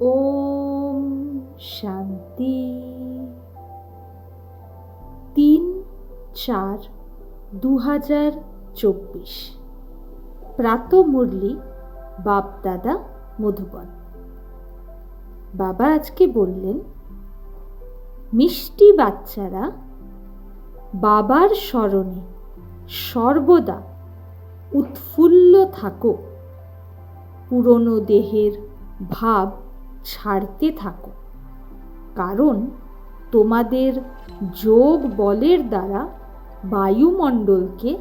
ওম শান্তি। ৩-৪-২০২৪ প্রাতঃমুরলি বাপ-দাদা মধুবন। বাবা আজকে বললেন, মিষ্টি বাচ্চারা বাবার স্মরণে সর্বদা উৎফুল্ল থাকো, পুরনো দেহের ভাব ছাড়তে থাকো, কারণ তোমাদের যোগ বলের দ্বারা বায়ুমণ্ডলকে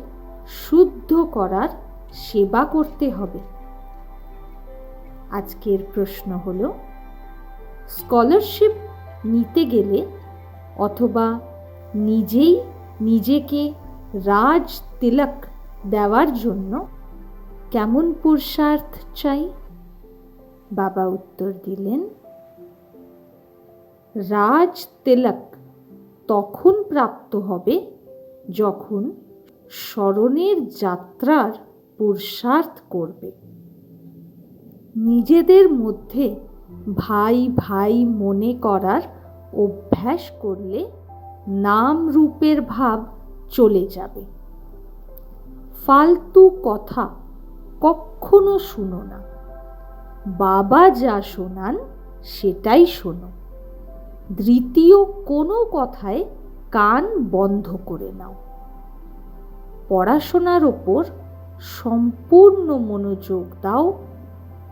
শুদ্ধ করার সেবা করতে হবে। আজকের প্রশ্ন হলো, স্কলারশিপ নিতে গেলে অথবা নিজেই নিজেকে রাজ তিলক দেওয়ার জন্য কেমন পুরুষার্থ চাই? বাবা উত্তর দিলেন, রাজ তিলক তখন প্রাপ্ত হবে যখন স্মরণের যাত্রার পুরুষার্থ করবে। নিজেদের মধ্যে ভাই ভাই মনে করার অভ্যাস করলে নাম রূপের ভাব চলে যাবে। ফালতু কথা কখনো শুনো না, বাবা যা শোনান সেটাই শোনো। দ্বিতীয় কোনো কথায় কান বন্ধ করে নাও। পড়াশোনার ওপর সম্পূর্ণ মনোযোগ দাও,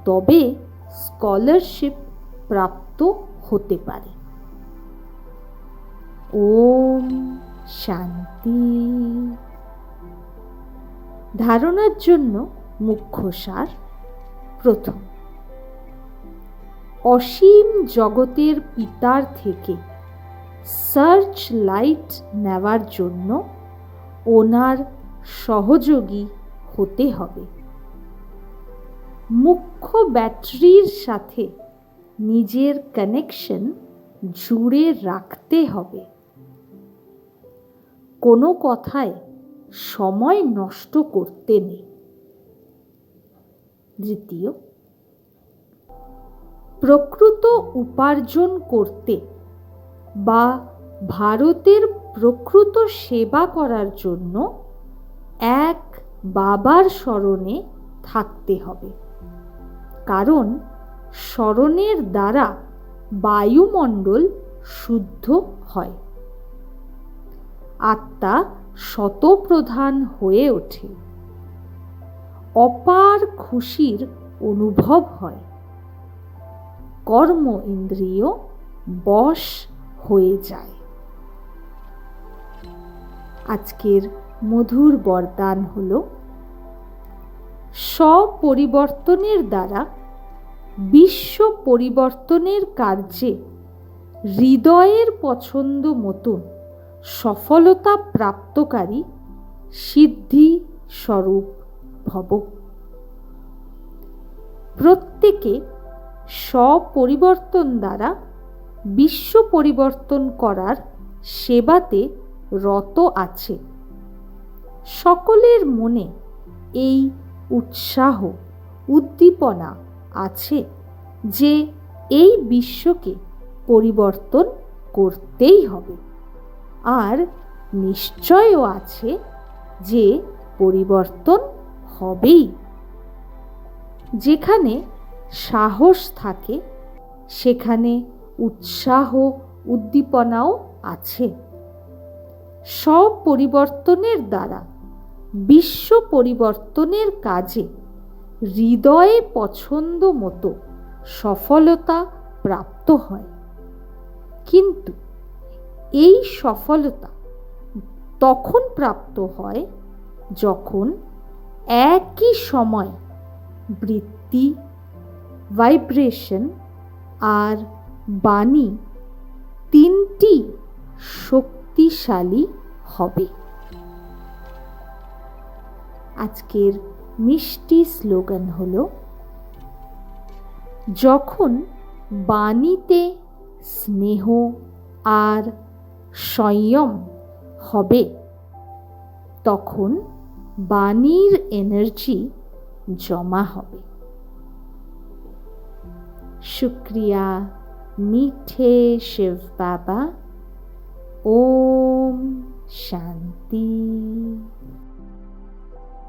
তবে স্কলারশিপ প্রাপ্ত হতে পারে। ওম শান্তি। ধারণার জন্য মুখ্য সার। প্রথম, অসীম জগতের পিতার থেকে সার্চ লাইট নেওয়ার জন্য ওনার সহযোগী হতে হবে। মুখ্য ব্যাটারির সাথে নিজের কানেকশন জুড়ে রাখতে হবে। কোনো কথায় সময় নষ্ট করতে নেই। দ্বিতীয়, প্রকৃত উপার্জন করতে বা ভারতের প্রকৃত সেবা করার জন্য এক বাবার স্মরণে থাকতে হবে, কারণ স্মরণের দ্বারা বায়ুমণ্ডল শুদ্ধ হয়, আত্মা শতপ্রধান হয়ে ওঠে, অপার খুশির অনুভব হয়, কর্ম ইন্দ্রিয় বশ হয়ে যায়। আজকের মধুর বরদান হল, স্বপরিবর্তনের দ্বারা বিশ্ব পরিবর্তনের কার্যে হৃদয়ের পছন্দ মতন সফলতা প্রাপ্তকারী সিদ্ধি স্বরূপ ভব। প্রত্যেকে স্বপরিবর্তন দ্বারা বিশ্ব পরিবর্তন করার সেবাতে রত আছে। সকলের মনে এই উৎসাহ উদ্দীপনা আছে যে এই বিশ্বকে পরিবর্তন করতেই হবে, আর নিশ্চয়ও আছে যে পরিবর্তন হবেই। যেখানে সাহস থাকে সেখানে উৎসাহ উদ্দীপনাও আছে। সব পরিবর্তনের দ্বারা বিশ্ব পরিবর্তনের কাজে হৃদয়ে পছন্দ মতো সফলতা প্রাপ্ত হয়, কিন্তু এই সফলতা তখন প্রাপ্ত হয় যখন একই সময় বৃত্তি, ভাইব্রেশন আর বাণী তিনটি শক্তিশালী হবে। আজকের মিষ্টি স্লোগান হল, যখন বাণীতে স্নেহ আর সংযম হবে তখন বাণীর এনার্জি জমা হবে। शुक्रिया मीठे शिव बाबा। ओम शांति।